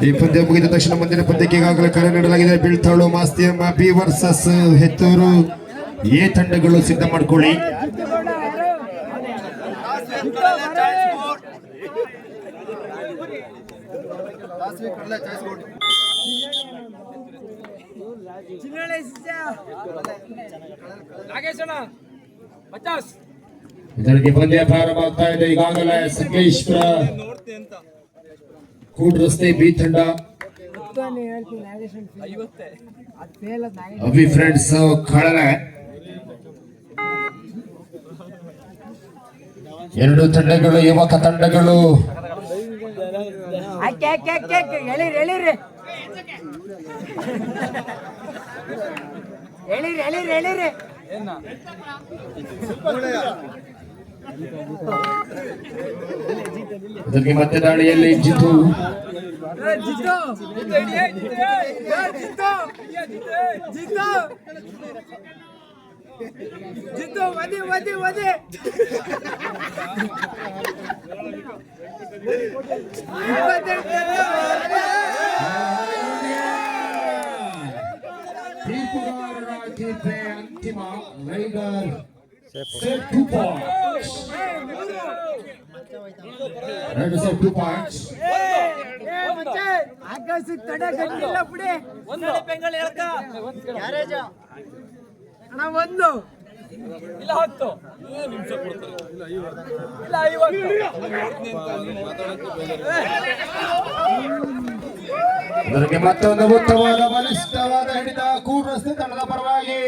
ಈ ಪಂದ್ಯ ಮುಗಿದ ತಕ್ಷಣ ಮುಂದಿನ ಪಂದ್ಯಕ್ಕೆ ಈಗಾಗಲೇ ಕರೆ ನೀಡಲಾಗಿದೆ. ಬೀಳ್ತಾಳು ಮಾಸ್ತಿಯಮ್ಮ ಬಿ ವರ್ಸಸ್ ಹೆತ್ತೂರು ಎ ತಂಡಗಳು ಸಿದ್ಧ ಮಾಡ್ಕೊಳ್ಳಿ. ಇದರಲ್ಲಿ ಪಂದ್ಯ ಪ್ರಾರಂಭ ಆಗ್ತಾ ಇದೆ. ಈಗಾಗಲೇ ಸಂಕೇಶ್ವರ ಕೂಡ್ ರಸ್ತೆ ಬಿ ತಂಡ ಅಭಿ ಫ್ರೆಂಡ್ಸ್ ಕಳಲೆ ಎರಡು ತಂಡಗಳು ಯುವಕ ತಂಡಗಳು ಅದಕ್ಕೆ ಮತ್ತೆ ದಾಳಿಯಲ್ಲಿ ಜಿತು ತೀರ್ಪುಗಾರರ ತೀರ್ಪೆ ಅಂತಿಮ. Raider set 2 points. Raider set 2 points. ಆಕಾಶಕ್ಕೆ ತಡೆ ಕಟ್ಟಿಲ್ಲ ಬಿಡಿ. ಒಂದು ಬೆಂಗಳ ಹೇಳ್ಕ ಗ್ಯಾರೇಜ್ ಅಣ್ಣ ಒಂದು ಇಲ್ಲ 10 ನಿಮಿಷ ಕೊಡ್ತಾರೆ ಇಲ್ಲ 50. ಅದಕ್ಕೆ ಮತ್ತೊಂದು ಉತ್ತಮವಾದ ಬಲಿಷ್ಠವಾದ ಹಿಡಿತ ಕೂಡ್ ರಸ್ತೆ ತಂಡದ ಪರವಾಗಿ.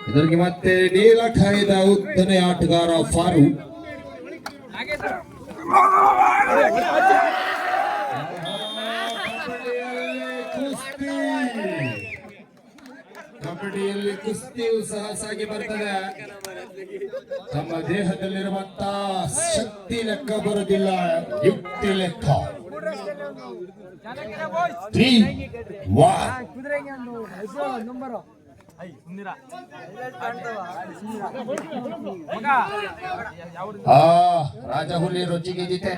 ಇದರಿಗೆ ಮತ್ತೆ ನೀಲ ಕಾಯ್ದ ಉದ್ದನೆ ಆಟಗಾರ ಫಾರೂಕ್. ಕಬಡ್ಡಿಯಲ್ಲಿ ಕುಸ್ತಿಯು ಸಹ ಸಾಗಿ ಬರ್ತದೆ. ತಮ್ಮ ದೇಹದಲ್ಲಿರುವಂತಹ ಶಕ್ತಿ ಲೆಕ್ಕ ಬರುವುದಿಲ್ಲ, ಯುಕ್ತಿ ಲೆಕ್ಕ. 3, 1 ರಾಜಹುಲಿ ರುಚಿಗೆ ಜೀತೆ.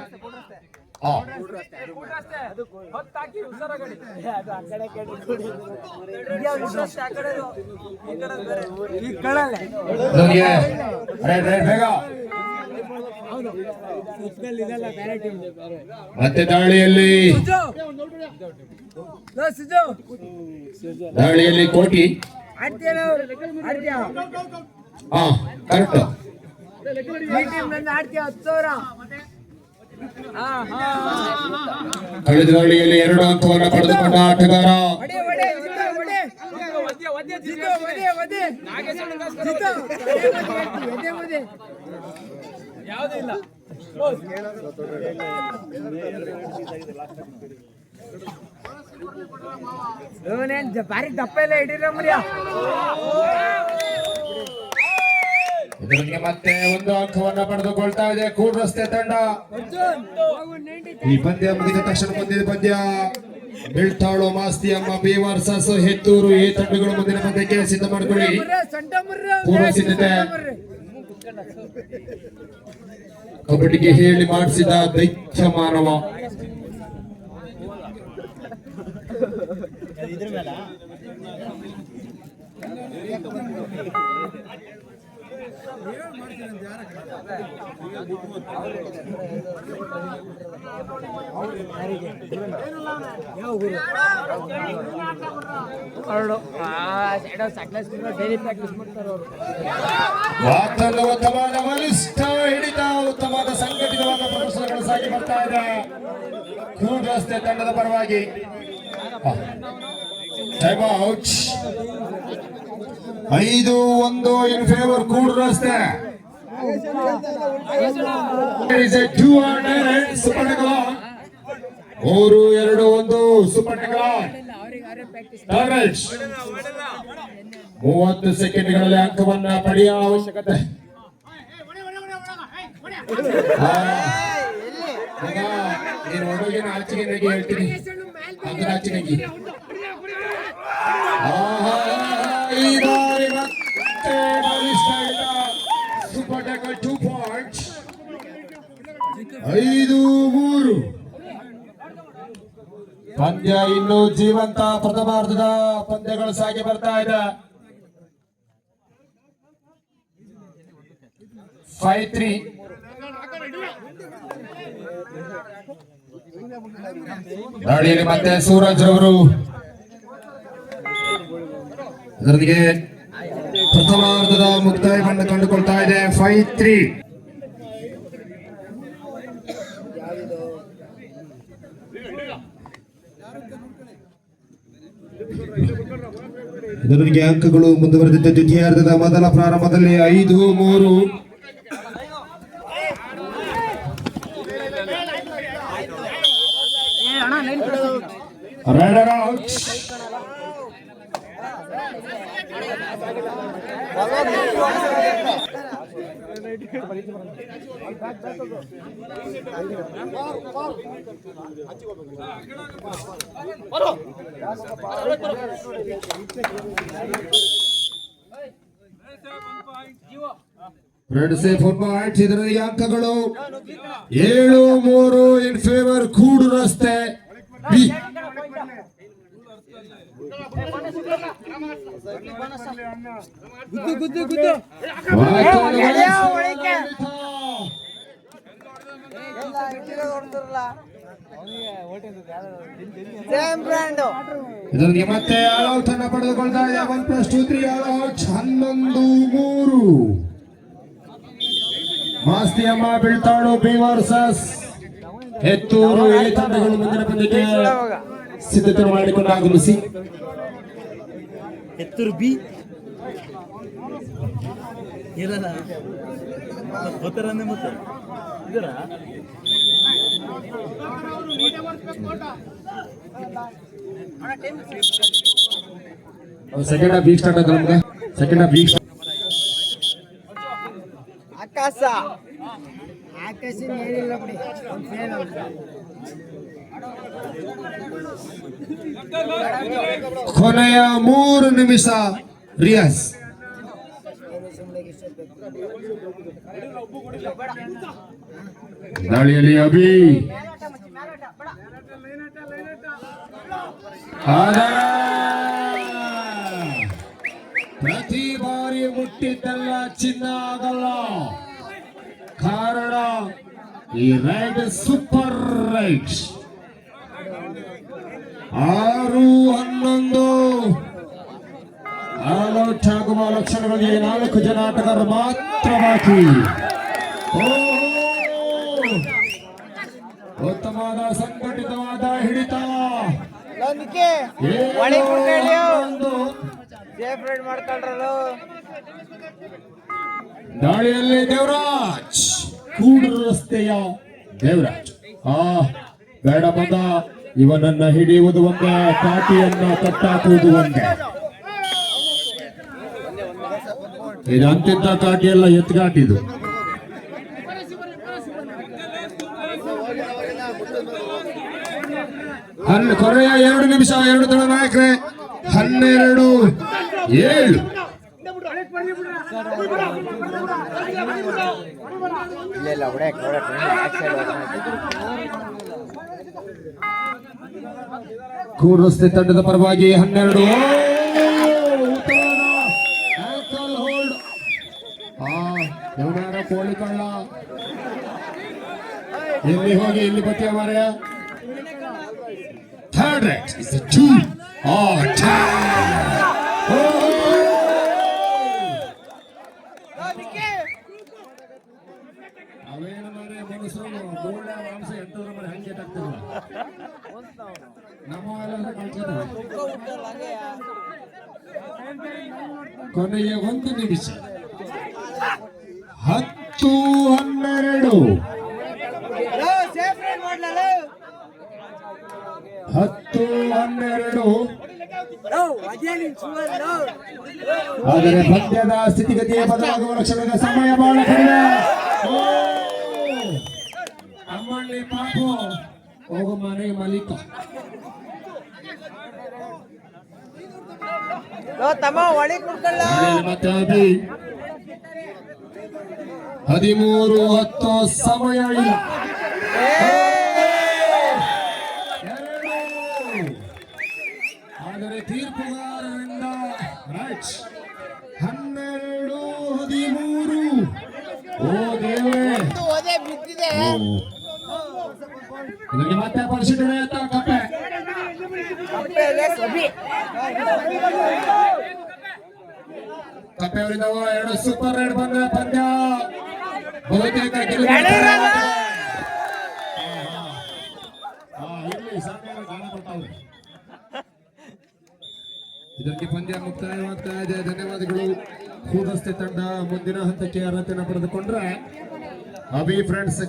ಮತ್ತೆ ದಾಳಿಯಲ್ಲಿ ಕೋಟಿ ಕರೆಕ್ಟ್. ಕಳೆದ ದಾಳಿಯಲ್ಲಿ 2 ಅಂಕವನ್ನು ಪಡೆದುಕೊಂಡ ಆಟಗಾರ ಬಾರಿ ದಪ್ಪ ಎಲ್ಲ ಹಿಡಿರ ಮರ್ಯ. ಇದಕ್ಕೆ ಮತ್ತೆ 1 ಅಂಕವನ್ನು ಪಡೆದುಕೊಳ್ತಾ ಇದೆ ಕೂಡ್ ರಸ್ತೆ ತಂಡ. ಈ ಪಂದ್ಯ ಮುಗಿದ ತಕ್ಷಣ ಮುಂದಿನ ಪಂದ್ಯ ಬೀಳ್ತಾಳು ಮಾಸ್ತಿಯಮ್ಮ ಬಿ ವರ್ಸಸ್ ಹೆತ್ತೂರು ಎ ತಂಡಗಳು ಮುಂದಿನ ಪಂದ್ಯಕ್ಕೆ ಸಿದ್ಧ ಮಾಡಿಕೊಳ್ಳಿ. ಪೂರ್ವ ಸಿದ್ಧತೆ. ಕಬಡ್ಡಿಗೆ ಹೇಳಿ ಮಾಡಿಸಿದ ದೈತ್ಯ ಮಾನವ. ಉತ್ತಮವಾದ ಬಲಿಷ್ಠ ಹಿಡಿತ, ಉತ್ತಮವಾದ ಸಂಘಟಿತವಾದ ಪ್ರದರ್ಶನಗಳು ಸಾಗಿ ಬರ್ತಾ ಇದೆ ಕೂಡ್ ರಸ್ತೆ ತಂಡದ ಪರವಾಗಿ. Time out. 5-1 ಇನ್ ಫೇವರ್ ಕೂಡ್ ರಸ್ತೆ. Super ಟೆಕ್ಲಾನ್ 3-2-1 super ಟೆಕ್ಲಾನ್. 30 ಸೆಕೆಂಡ್ಗಳಲ್ಲಿ ಅಂಕವನ್ನ ಪಡೆಯುವ ಅವಶ್ಯಕತೆ. ನೀನು ಹುಡುಗಿನ ಆಚೆಗೆ ನಗಿ ಹೇಳ್ತೀನಿ, ಅದರ ಆಚೆ ನಗಿ. ಈ ಬಾರಿ ಮತ್ತೆ ಬಲಿಷ್ಠ ಸೂಪರ್ ಟೆಕ್ಲಾನ್ 2 points. 5-3. ಪಂದ್ಯ ಇನ್ನು ಜೀವಂತ. ಪ್ರಥಮಾರ್ಧದ ಪಂದ್ಯಗಳು ಸಾಗಿ ಬರ್ತಾ ಇದೆ. 5-3. ದಾಳಿಯಲ್ಲಿ ಮತ್ತೆ ಸೂರಜ್ ರವರು ಇದರೊಂದಿಗೆ ಪ್ರಥಮಾರ್ಧದ ಮುಕ್ತಾಯವನ್ನು ಕಂಡುಕೊಳ್ತಾ ಇದೆ. 5-3. ಇದರೊಂದಿಗೆ ಅಂಕಗಳು ಮುಂದುವರೆದಿದ್ದ ದ್ವಿತೀಯಾರ್ಧದ ಮೊದಲ ಪ್ರಾರಂಭದಲ್ಲಿ 5-3. Rider out. Red safe point. ಇದರೊಂದಿಗೆ ಅಂಕಗಳು 7-3 ಇನ್ ಫೇವರ್ ಕೂಡು ರಸ್ತೆ ಬಿ. ಇದರೊಂದಿಗೆ ಮತ್ತೆ ಔಟ್ ಅನ್ನು ಪಡೆದುಕೊಳ್ತಾ ಇದೆ. 1+2 3 ಔಟ್. 11-3. ಮಾಸ್ತಿಯಮ್ಮ ಬೀಳ್ತಾಳು ಬಿ ವರ್ಸಸ್ ಹೆತ್ತೂರು. ಈ ತಂಡಗಳು ಮುಂದಿನ ಪಂದ್ಯಕ್ಕೆ ಸಿದ್ಧತೆ ಮಾಡಿಕೊಂಡು ಆಗಮಿಸಿ. ಹೆತ್ತೂರು ಬಿ ಇರಲ್ಲ ಗೊತ್ತರನ್ನೇ ಮತ್ತೆ ಇದರ ಸೆಕೆಂಡ್ ಹಾಫ್ ವೀಕ್ ಸ್ಟಾರ್ಟ್ ಆಗಲ್ಲ. ಸೆಕೆಂಡ್ ಹಾಫ್ ವೀಕ್ ಆಕಾಶ ಏನಿಲ್ಲ ಬಿಡಿ. ಕೊನೆಯ 3 ನಿಮಿಷ. ರಿಯಾಜ್ ದಾಳಿಯಲ್ಲಿ ಅಭಿ ಪ್ರತಿ ಬಾರಿ ಮುಟ್ಟಿದ್ದಲ್ಲ ಚಿನ್ನ ಆಗಲ್ಲ. ಕಾರಣ ಈ ರೈಡ್ ಸೂಪರ್ ರೈಡ್. 6-11 ಆಲ್ಔಟ್ ಆಗುವ ಲಕ್ಷಣಗಳಿಗೆ 4 ಜನ ಆಟಗಾರರು ಮಾತ್ರ ಬಾಕಿ. ಉತ್ತಮವಾದ ಸಂಘಟಿತವಾದ ಹಿಡಿತ. ದಾಳಿಯಲ್ಲಿ ದೇವರಾಜ್. ಕೂಡೂರು ರಸ್ತೆಯ ದೇವರಾಜ್. ಬೇಡ ಬಂದ. ಇವನನ್ನ ಹಿಡಿಯುವುದು ಒಂದೇ, ಕಾಟಿಯನ್ನ ಕಟ್ಟಾಕುವುದು ಒಂದೇ. ಇದು ಅಂತಿದ್ದ ಕಾಟಿಯಲ್ಲ, ಎತ್ಗಾಟಿದು. ಕೊನೆಯ 2 ನಿಮಿಷ. 2 ದಳ ನಾಯಕರೇ. 12-7. ಕೂಡೂರು ರಸ್ತೆ ತಂಡದ ಪರವಾಗಿ 12. ಹೋಲ್ಡ್. ಕೋಳಿ ಕಳ್ಳ ಎಲ್ಲಿ ಹೋಗಿ ಇಲ್ಲಿ ಬತ್ತಿಯ ಮಾರ್ಯ. ಥರ್ಡ್ ರೈಟ್ ಇಸ್ 2 ಅವೇನು ಮಾರ್ಯ ಮನುಷ್ಯರು ಗೋಲ್ಡ ಮಾಂಸ ಎಂಟೂರ ಮನೆ ಹಂಗೆ ಆಗ್ತಿಲ್ಲ. ನಮ್ಮ ಕೊನೆಯ 1 ನಿಮಿಷ. 10-12. 10-12. ಆದರೆ ಪಂದ್ಯದ ಸ್ಥಿತಿಗತಿಯ ಬದಲಾಗುವ ಲಕ್ಷಣದ ಸಮಯ ಬಹಳ ಕಡಿಮೆ. ಅಮ್ಮಳ್ಳಿ ಪಾಪು ಹೋಗು ಮನೆಗೆ ಮಲಿಕ. ಮತ್ತೆ 13-10 ಸಮಯ ಇಲ್ಲ. ಆದರೆ ತೀರ್ಪುಗಾರರಿಂದ ರೈಟ್ 12-13. ಓ ದೇವರೇ, ಇದಕ್ಕೆ ಮತ್ತೆ ಪರಿಶೀಲನೆ ಆಯ್ತ ಕಪ್ಪೆ. ಕಪ್ಪೆ ಅವರಿಂದ 2 ಸೂಪರ್ ರೈಡ್ ಬಂದ ಪಂದ್ಯ ಬಹುತೇಕ ಇಲ್ಲಿ ಸಾಕಷ್ಟು ಗಾನ ಕೊಟ್ಟವ್ರೆ. ಇದಕ್ಕೆ ಪಂದ್ಯ ಮುಕ್ತಾಯವಾಗ್ತಾ ಇದೆ. ಧನ್ಯವಾದಗಳು. ಕೂದಸ್ತೆ ತಂಡ ಮುಂದಿನ ಹಂತಕ್ಕೆ ಅರ್ಹತೆಯನ್ನು ಪಡೆದುಕೊಂಡ್ರೆ ಅಭಿ ಫ್ರೆಂಡ್ಸ್